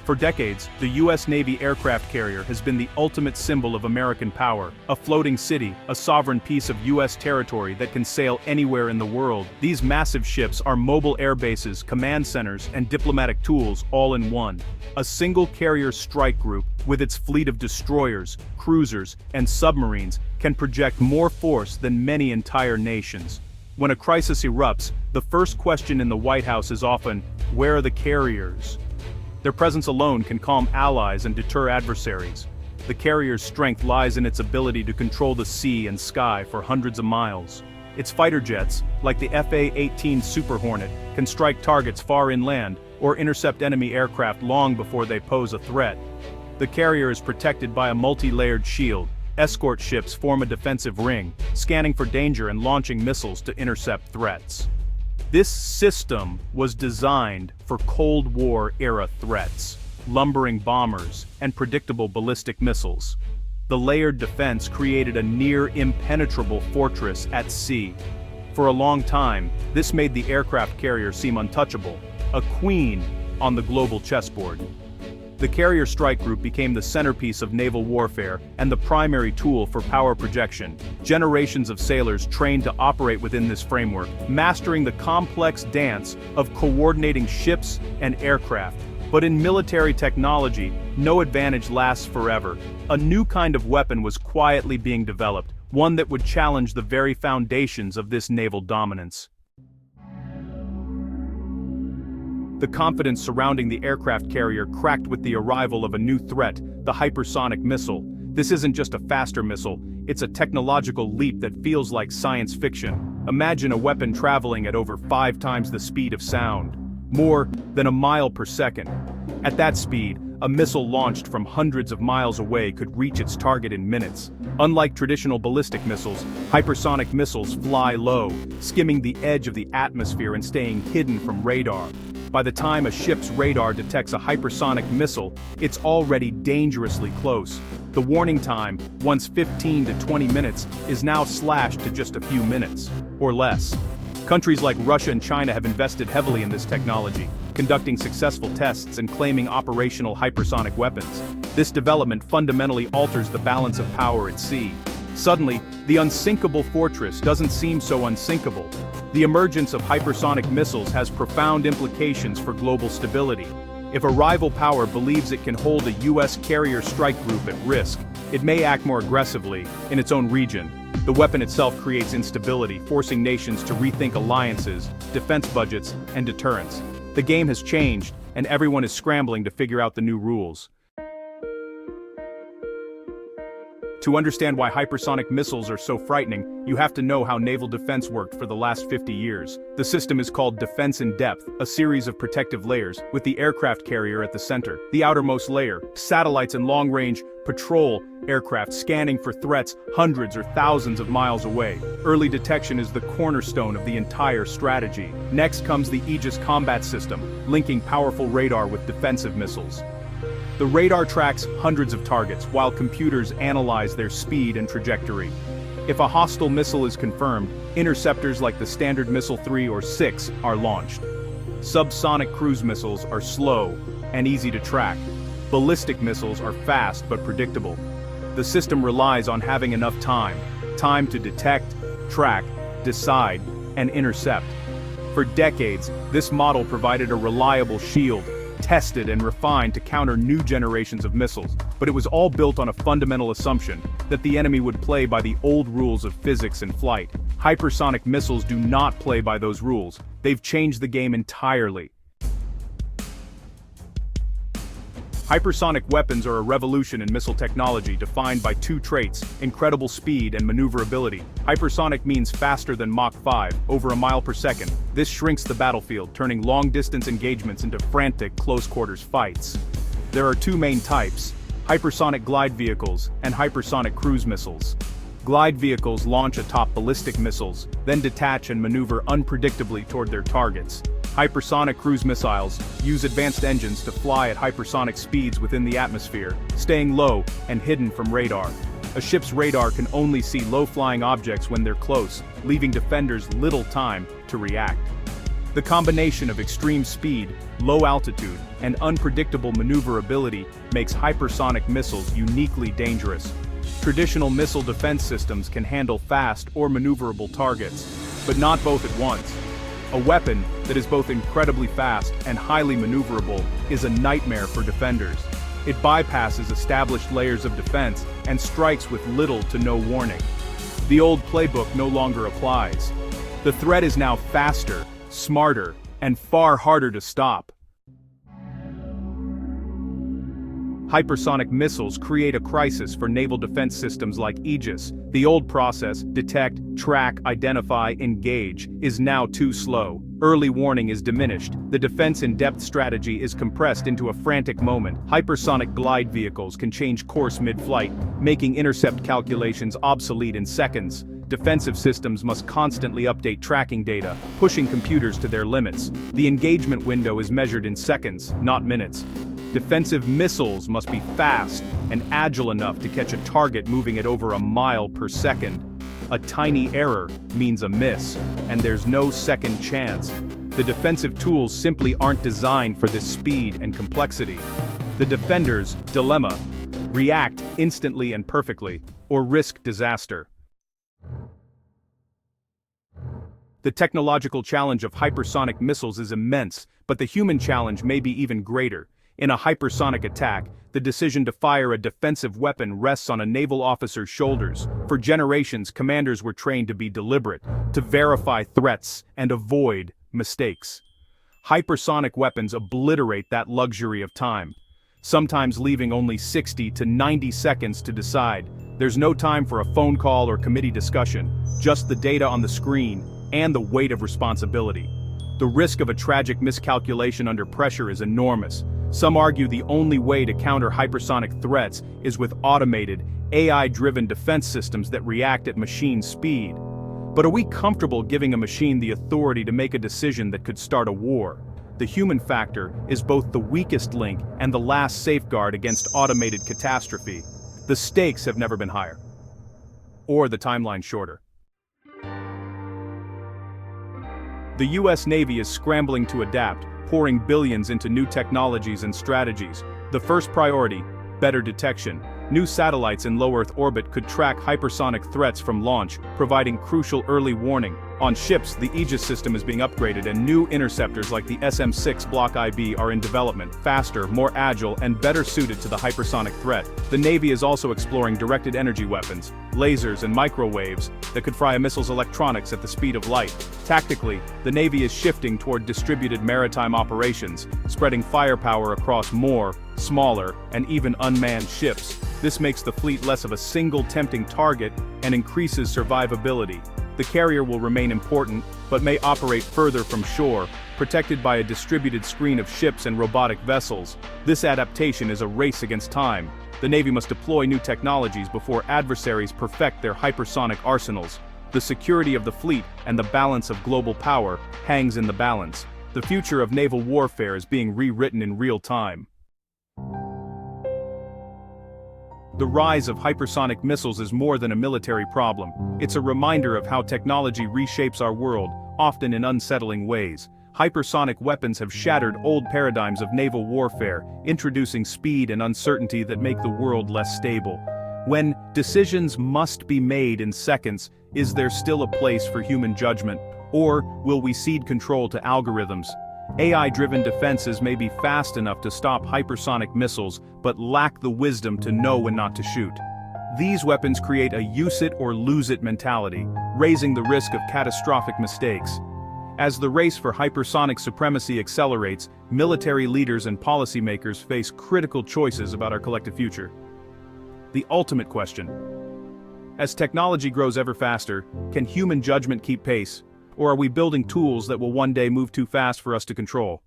For decades, the U.S. Navy aircraft carrier has been the ultimate symbol of American power, a floating city, a sovereign piece of U.S. territory that can sail anywhere in the world. These massive ships are mobile air bases, command centers, and diplomatic tools all in one. A single carrier strike group, with its fleet of destroyers, cruisers, and submarines, can project more force than many entire nations. When a crisis erupts, the first question in the White House is often, where are the carriers? Their presence alone can calm allies and deter adversaries. The carrier's strength lies in its ability to control the sea and sky for hundreds of miles. Its fighter jets, like the F/A-18 Super Hornet, can strike targets far inland or intercept enemy aircraft long before they pose a threat. The carrier is protected by a multi-layered shield. Escort ships form a defensive ring, scanning for danger and launching missiles to intercept threats. This system was designed for Cold War-era threats, lumbering bombers, and predictable ballistic missiles. The layered defense created a near-impenetrable fortress at sea. For a long time, this made the aircraft carrier seem untouchable, a queen on the global chessboard. The carrier strike group became the centerpiece of naval warfare and the primary tool for power projection. Generations of sailors trained to operate within this framework, mastering the complex dance of coordinating ships and aircraft. But in military technology, no advantage lasts forever. A new kind of weapon was quietly being developed, one that would challenge the very foundations of this naval dominance. The confidence surrounding the aircraft carrier cracked with the arrival of a new threat, the hypersonic missile. This isn't just a faster missile, it's a technological leap that feels like science fiction. Imagine a weapon traveling at over 5 times the speed of sound, more than a mile per second. At that speed, a missile launched from hundreds of miles away could reach its target in minutes. Unlike traditional ballistic missiles, hypersonic missiles fly low, skimming the edge of the atmosphere and staying hidden from radar. By the time a ship's radar detects a hypersonic missile, it's already dangerously close. The warning time, once 15 to 20 minutes, is now slashed to just a few minutes, or less. Countries like Russia and China have invested heavily in this technology, conducting successful tests and claiming operational hypersonic weapons. This development fundamentally alters the balance of power at sea. Suddenly, the unsinkable fortress doesn't seem so unsinkable. The emergence of hypersonic missiles has profound implications for global stability. If a rival power believes it can hold a U.S. carrier strike group at risk, it may act more aggressively in its own region. The weapon itself creates instability, forcing nations to rethink alliances, defense budgets, and deterrence. The game has changed, and everyone is scrambling to figure out the new rules. To understand why hypersonic missiles are so frightening, you have to know how naval defense worked for the last 50 years. The system is called defense in depth, a series of protective layers, with the aircraft carrier at the center. The outermost layer, satellites and long-range patrol aircraft scanning for threats hundreds or thousands of miles away. Early detection is the cornerstone of the entire strategy. Next comes the Aegis combat system, linking powerful radar with defensive missiles. The radar tracks hundreds of targets, while computers analyze their speed and trajectory. If a hostile missile is confirmed, interceptors like the Standard Missile 3 or 6 are launched. Subsonic cruise missiles are slow and easy to track. Ballistic missiles are fast but predictable. The system relies on having enough time to detect, track, decide, and intercept. For decades, this model provided a reliable shield, tested and refined to counter new generations of missiles, but it was all built on a fundamental assumption that the enemy would play by the old rules of physics and flight. Hypersonic missiles do not play by those rules. They've changed the game entirely. Hypersonic weapons are a revolution in missile technology defined by 2 traits: incredible speed and maneuverability. Hypersonic means faster than Mach 5, over a mile per second. This shrinks the battlefield, turning long-distance engagements into frantic, close-quarters fights. There are 2 main types: hypersonic glide vehicles and hypersonic cruise missiles. Glide vehicles launch atop ballistic missiles, then detach and maneuver unpredictably toward their targets. Hypersonic cruise missiles use advanced engines to fly at hypersonic speeds within the atmosphere, staying low and hidden from radar. A ship's radar can only see low-flying objects when they're close, leaving defenders little time to react. The combination of extreme speed, low altitude, and unpredictable maneuverability makes hypersonic missiles uniquely dangerous. Traditional missile defense systems can handle fast or maneuverable targets, but not both at once. A weapon that is both incredibly fast and highly maneuverable is a nightmare for defenders. It bypasses established layers of defense and strikes with little to no warning. The old playbook no longer applies. The threat is now faster, smarter, and far harder to stop. Hypersonic missiles create a crisis for naval defense systems like Aegis. The old process, detect, track, identify, engage, is now too slow. Early warning is diminished. The defense-in-depth strategy is compressed into a frantic moment. Hypersonic glide vehicles can change course mid-flight, making intercept calculations obsolete in seconds. Defensive systems must constantly update tracking data, pushing computers to their limits. The engagement window is measured in seconds, not minutes. Defensive missiles must be fast and agile enough to catch a target moving at over a mile per second. A tiny error means a miss, and there's no second chance. The defensive tools simply aren't designed for this speed and complexity. The defender's dilemma: react instantly and perfectly, or risk disaster. The technological challenge of hypersonic missiles is immense, but the human challenge may be even greater. In a hypersonic attack, the decision to fire a defensive weapon rests on a naval officer's shoulders. For generations, commanders were trained to be deliberate, to verify threats, and avoid mistakes. Hypersonic weapons obliterate that luxury of time, sometimes leaving only 60 to 90 seconds to decide. There's no time for a phone call or committee discussion, just the data on the screen and the weight of responsibility. The risk of a tragic miscalculation under pressure is enormous. Some argue the only way to counter hypersonic threats is with automated, AI-driven defense systems that react at machine speed. But are we comfortable giving a machine the authority to make a decision that could start a war? The human factor is both the weakest link and the last safeguard against automated catastrophe. The stakes have never been higher, or the timeline shorter. The US Navy is scrambling to adapt, pouring billions into new technologies and strategies. The first priority: better detection. New satellites in low Earth orbit could track hypersonic threats from launch, providing crucial early warning. On ships, the Aegis system is being upgraded and new interceptors like the SM-6 Block IB are in development, faster, more agile, and better suited to the hypersonic threat. The Navy is also exploring directed energy weapons, lasers and microwaves, that could fry a missile's electronics at the speed of light. Tactically, the Navy is shifting toward distributed maritime operations, spreading firepower across more, smaller, and even unmanned ships. This makes the fleet less of a single tempting target and increases survivability. The carrier will remain important, but may operate further from shore, protected by a distributed screen of ships and robotic vessels. This adaptation is a race against time. The Navy must deploy new technologies before adversaries perfect their hypersonic arsenals. The security of the fleet and the balance of global power hangs in the balance. The future of naval warfare is being rewritten in real time. The rise of hypersonic missiles is more than a military problem. It's a reminder of how technology reshapes our world, often in unsettling ways. Hypersonic weapons have shattered old paradigms of naval warfare, introducing speed and uncertainty that make the world less stable. When decisions must be made in seconds, is there still a place for human judgment? Or will we cede control to algorithms? AI-driven defenses may be fast enough to stop hypersonic missiles, but lack the wisdom to know when not to shoot. These weapons create a use-it-or-lose-it mentality, raising the risk of catastrophic mistakes. As the race for hypersonic supremacy accelerates, military leaders and policymakers face critical choices about our collective future. The ultimate question: as technology grows ever faster, can human judgment keep pace? Or are we building tools that will one day move too fast for us to control?